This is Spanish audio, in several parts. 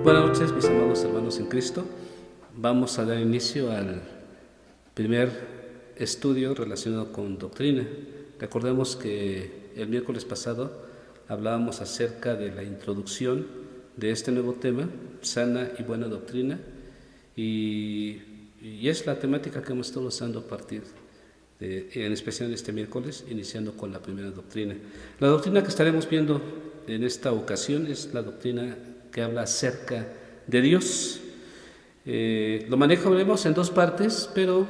Buenas noches, mis amados hermanos en Cristo. Vamos a dar inicio al primer estudio relacionado con doctrina. Recordemos que el miércoles pasado hablábamos acerca de la introducción de este nuevo tema, sana y buena doctrina, y es la temática que hemos estado usando a partir en especial este miércoles, iniciando con la primera doctrina. La doctrina que estaremos viendo en esta ocasión es la doctrina que habla acerca de Dios. Lo manejaremos en dos partes, pero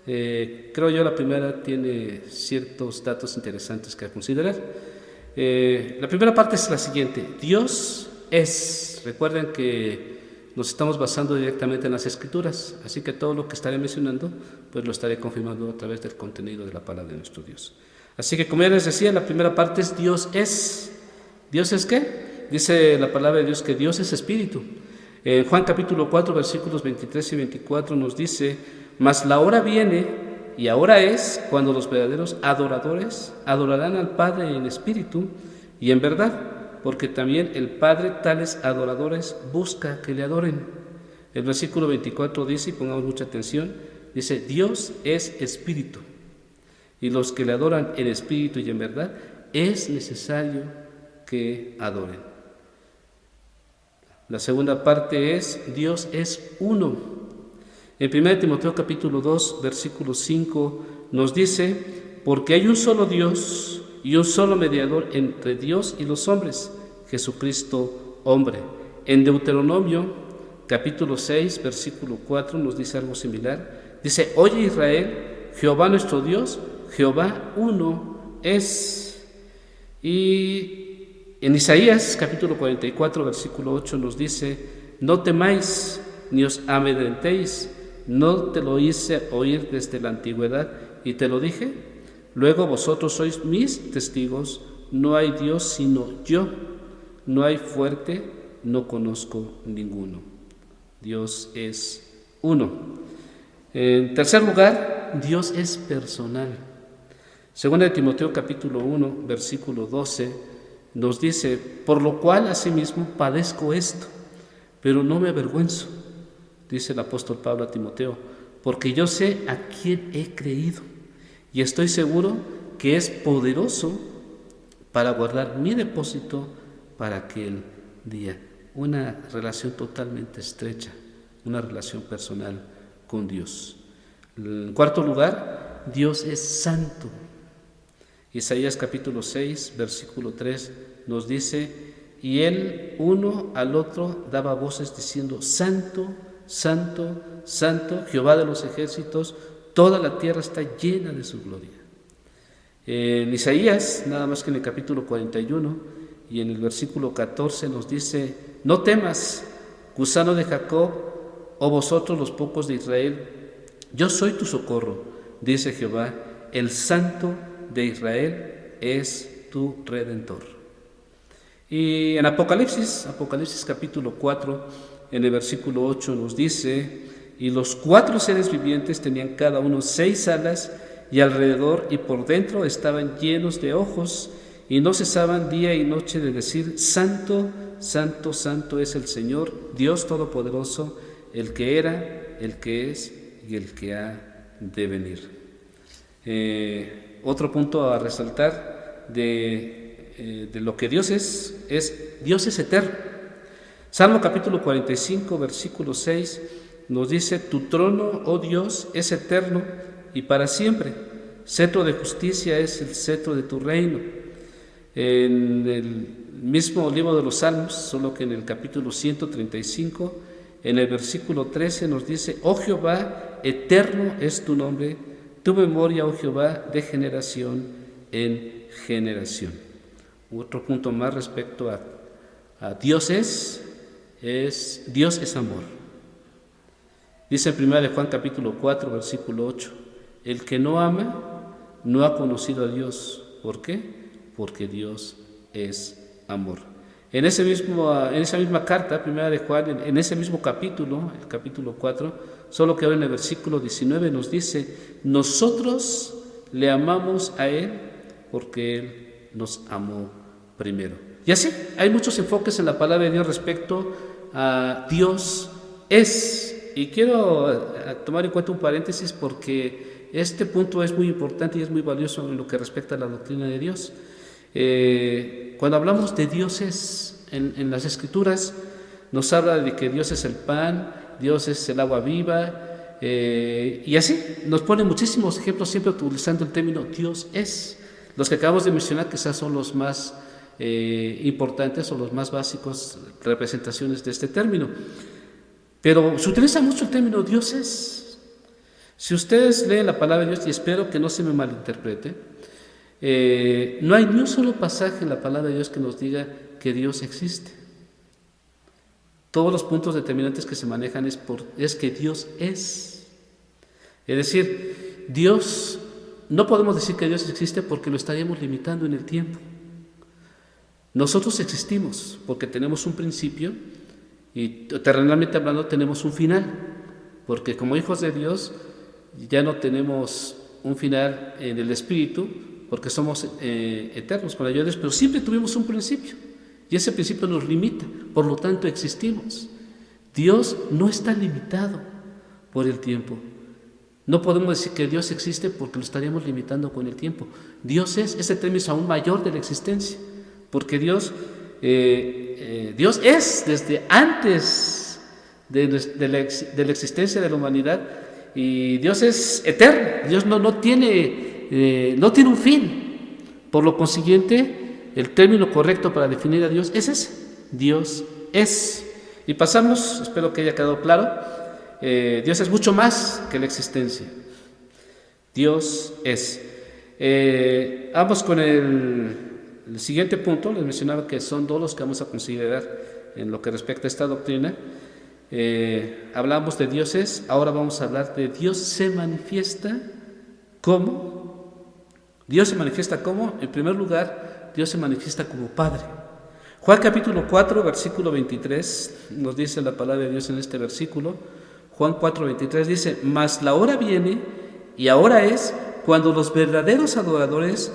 creo yo la primera tiene ciertos datos interesantes que considerar. La primera parte es la siguiente: Dios es. Recuerden que nos estamos basando directamente en las Escrituras, así que todo lo que estaré mencionando, pues lo estaré confirmando a través del contenido de la palabra de nuestro Dios. Así que, como ya les decía, la primera parte es Dios es. ¿Dios es qué? Dice la palabra de Dios que Dios es espíritu. En Juan capítulo 4, versículos 23 y 24 nos dice: mas la hora viene, y ahora es, cuando los verdaderos adoradores adorarán al Padre en espíritu y en verdad, porque también el Padre tales adoradores busca que le adoren. El versículo 24 dice, y pongamos mucha atención, dice: Dios es espíritu, y los que le adoran en espíritu y en verdad es necesario que adoren. La segunda parte es: Dios es uno. En 1 Timoteo capítulo 2, versículo 5 nos dice: porque hay un solo Dios y un solo mediador entre Dios y los hombres, Jesucristo hombre. En Deuteronomio capítulo 6, versículo 4 nos dice algo similar. Dice: oye Israel, Jehová nuestro Dios, Jehová uno es. Y en Isaías capítulo 44, versículo 8 nos dice: no temáis ni os amedrentéis, no te lo hice oír desde la antigüedad y te lo dije. Luego vosotros sois mis testigos, no hay Dios sino yo, no hay fuerte, no conozco ninguno. Dios es uno. En tercer lugar, Dios es personal. Segunda de Timoteo capítulo 1, versículo 12 nos dice: por lo cual asimismo padezco esto, pero no me avergüenzo, dice el apóstol Pablo a Timoteo, porque yo sé a quién he creído y estoy seguro que es poderoso para guardar mi depósito para aquel día. Una relación totalmente estrecha, una relación personal con Dios. En cuarto lugar, Dios es santo. Isaías capítulo 6, versículo 3 nos dice: y él uno al otro daba voces diciendo: santo, santo, santo, Jehová de los ejércitos, toda la tierra está llena de su gloria. En Isaías, nada más que en el capítulo 41 y en el versículo 14 nos dice: no temas, gusano de Jacob, o vosotros los pocos de Israel, yo soy tu socorro, dice Jehová, el santo de Israel es tu redentor. Y en Apocalipsis capítulo 4, en el versículo 8 nos dice: y los 4 seres vivientes tenían cada uno 6 alas, y alrededor y por dentro estaban llenos de ojos, y no cesaban día y noche de decir: santo, santo, santo es el Señor, Dios Todopoderoso, el que era, el que es y el que ha de venir. Otro punto a resaltar de lo que Dios es Dios es eterno. Salmo capítulo 45, versículo 6 nos dice: tu trono, oh Dios, es eterno y para siempre, cetro de justicia es el cetro de tu reino. En el mismo libro de los Salmos, solo que en el capítulo 135, en el versículo 13 nos dice: oh Jehová, eterno es tu nombre, tu memoria, oh Jehová, de generación en generación. Otro punto más respecto a Dios Dios es amor. Dice en 1 Juan capítulo 4, versículo 8: el que no ama no ha conocido a Dios. ¿Por qué? Porque Dios es amor. En esa misma carta, 1 Juan, en ese mismo capítulo, el capítulo 4, solo que ahora en el versículo 19 nos dice: nosotros le amamos a Él porque Él nos amó primero. Y así, hay muchos enfoques en la palabra de Dios respecto Dios es. Y quiero tomar en cuenta un paréntesis porque este punto es muy importante y es muy valioso en lo que respecta a la doctrina de Dios. Cuando hablamos de dioses en las Escrituras, nos habla de que Dios es el pan, Dios es el agua viva, y así nos pone muchísimos ejemplos, siempre utilizando el término Dios es. Los que acabamos de mencionar quizás son los más importantes o los más básicos representaciones de este término. Pero se utiliza mucho el término Dios es. Si ustedes leen la palabra de Dios, y espero que no se me malinterprete, no hay ni un solo pasaje en la palabra de Dios que nos diga que Dios existe. Todos los puntos determinantes que se manejan es que Dios es. Es decir, Dios, no podemos decir que Dios existe porque lo estaríamos limitando en el tiempo. Nosotros existimos porque tenemos un principio y terrenalmente hablando tenemos un final, porque como hijos de Dios ya no tenemos un final en el espíritu porque somos eternos con la ayuda de Dios, pero siempre tuvimos un principio y ese principio nos limita, por lo tanto existimos. Dios no está limitado por el tiempo. No podemos decir que Dios existe porque lo estaríamos limitando con el tiempo. Dios es, ese término es aún mayor de la existencia, porque Dios es desde antes de la existencia de la humanidad, y Dios es eterno. Dios no tiene un fin. Por lo consiguiente, el término correcto para definir a Dios es ese: Dios es. Y pasamos, espero que haya quedado claro, Dios es mucho más que la existencia. Dios es. Vamos con el siguiente punto. Les mencionaba que son dos los que vamos a considerar en lo que respecta a esta doctrina. Hablamos de Dios es, ahora vamos a hablar de Dios se manifiesta como. Dios se manifiesta como, en primer lugar, Dios se manifiesta como Padre. Juan capítulo 4, versículo 23, nos dice la palabra de Dios en este versículo. Juan 4, 23 dice: mas la hora viene, y ahora es, cuando los verdaderos adoradores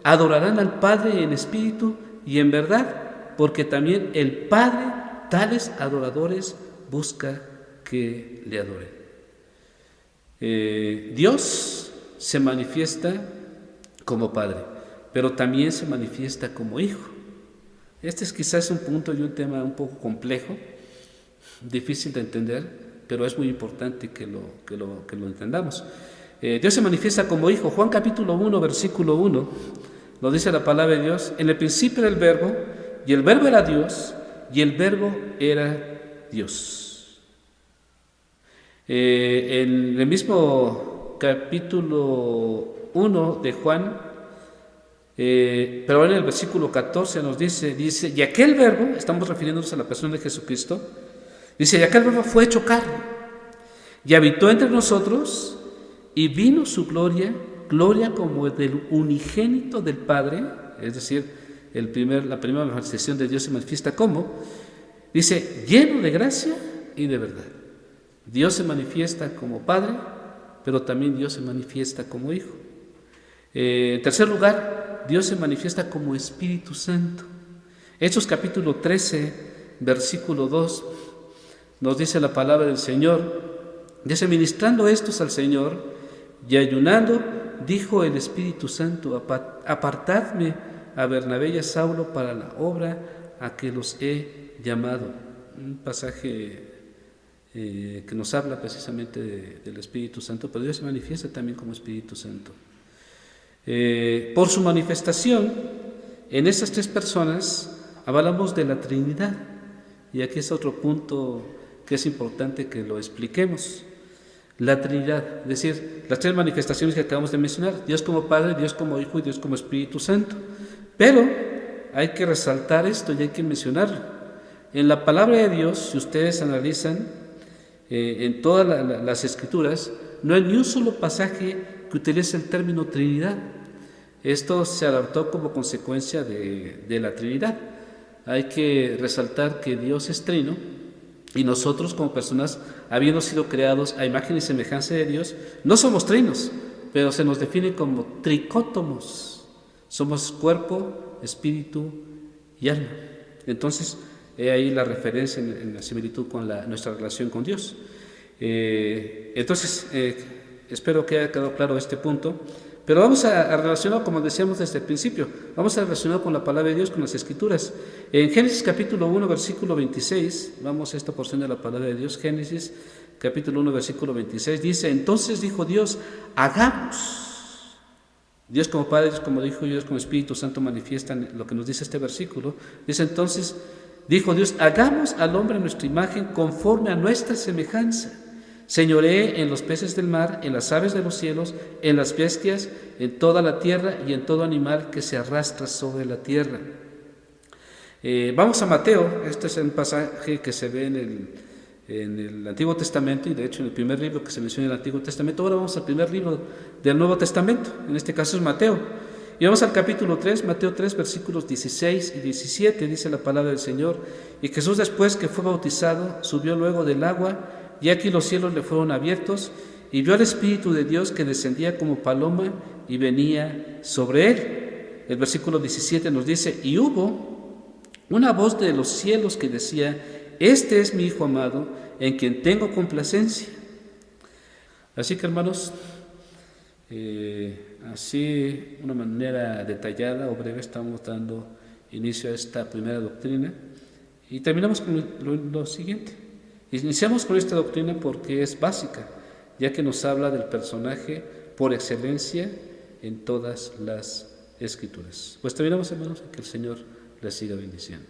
adorarán al Padre en espíritu y en verdad, porque también el Padre tales adoradores busca que le adoren. Dios se manifiesta como Padre, pero también se manifiesta como Hijo. Este es quizás un punto y un tema un poco complejo, difícil de entender, pero es muy importante que lo entendamos. Dios se manifiesta como Hijo. Juan capítulo 1, versículo 1, nos dice la palabra de Dios: en el principio era el Verbo, y el Verbo era Dios, y el Verbo era Dios. En el mismo capítulo 1 de Juan, pero en el versículo 14 nos dice, y aquel Verbo, estamos refiriéndonos a la persona de Jesucristo, dice: y aquel Verbo fue hecho carne, y habitó entre nosotros, y vino su gloria como del unigénito del Padre, es decir, la primera manifestación de Dios se manifiesta como, dice, lleno de gracia y de verdad. Dios se manifiesta como Padre, pero también Dios se manifiesta como Hijo. En tercer lugar, Dios se manifiesta como Espíritu Santo. Hechos capítulo 13, versículo 2, nos dice la palabra del Señor, dice: ministrando estos al Señor y ayunando, dijo el Espíritu Santo: apartadme a Bernabé y a Saulo para la obra a que los he llamado. Un pasaje que nos habla precisamente del Espíritu Santo, pero Dios se manifiesta también como Espíritu Santo. Por su manifestación en estas tres personas hablamos de la Trinidad, y aquí es otro punto que es importante que lo expliquemos. La Trinidad, es decir, las tres manifestaciones que acabamos de mencionar: Dios como Padre, Dios como Hijo y Dios como Espíritu Santo. Pero hay que resaltar esto y hay que mencionarlo. En la palabra de Dios, si ustedes analizan en todas las Escrituras, no hay ni un solo pasaje que utilice el término Trinidad. Esto se adaptó como consecuencia de la Trinidad. Hay que resaltar que Dios es trino, y nosotros como personas, habiendo sido creados a imagen y semejanza de Dios, no somos trinos, pero se nos define como tricótomos. Somos cuerpo, espíritu y alma. Entonces, He ahí la referencia en la similitud con nuestra relación con Dios. Entonces, espero que haya quedado claro este punto. Pero vamos a relacionar, como decíamos desde el principio, vamos a relacionar con la palabra de Dios, con las Escrituras. En Génesis capítulo 1, versículo 26, vamos a esta porción de la palabra de Dios, Génesis capítulo 1, versículo 26, dice: entonces dijo Dios, hagamos. Dios como Padre, Dios como Hijo y Dios como Espíritu Santo manifiestan lo que nos dice este versículo. Dice entonces, dijo Dios, hagamos al hombre en nuestra imagen conforme a nuestra semejanza. Señoree en los peces del mar, en las aves de los cielos, en las bestias, en toda la tierra y en todo animal que se arrastra sobre la tierra. Vamos a Mateo. Este es un pasaje que se ve en el Antiguo Testamento, y de hecho en el primer libro que se menciona en el Antiguo Testamento. Ahora vamos al primer libro del Nuevo Testamento, en este caso es Mateo. Y vamos al capítulo 3, Mateo 3, versículos 16 y 17, dice la palabra del Señor: y Jesús, después que fue bautizado, subió luego del agua, y aquí los cielos le fueron abiertos, y vio al Espíritu de Dios que descendía como paloma y venía sobre él. El versículo 17 nos dice: y hubo una voz de los cielos que decía: este es mi Hijo amado, en quien tengo complacencia. Así que, hermanos, así, de una manera detallada o breve, estamos dando inicio a esta primera doctrina, y terminamos con lo siguiente. Iniciamos con esta doctrina porque es básica, ya que nos habla del personaje por excelencia en todas las Escrituras. Pues terminamos, hermanos, y que el Señor les siga bendiciendo.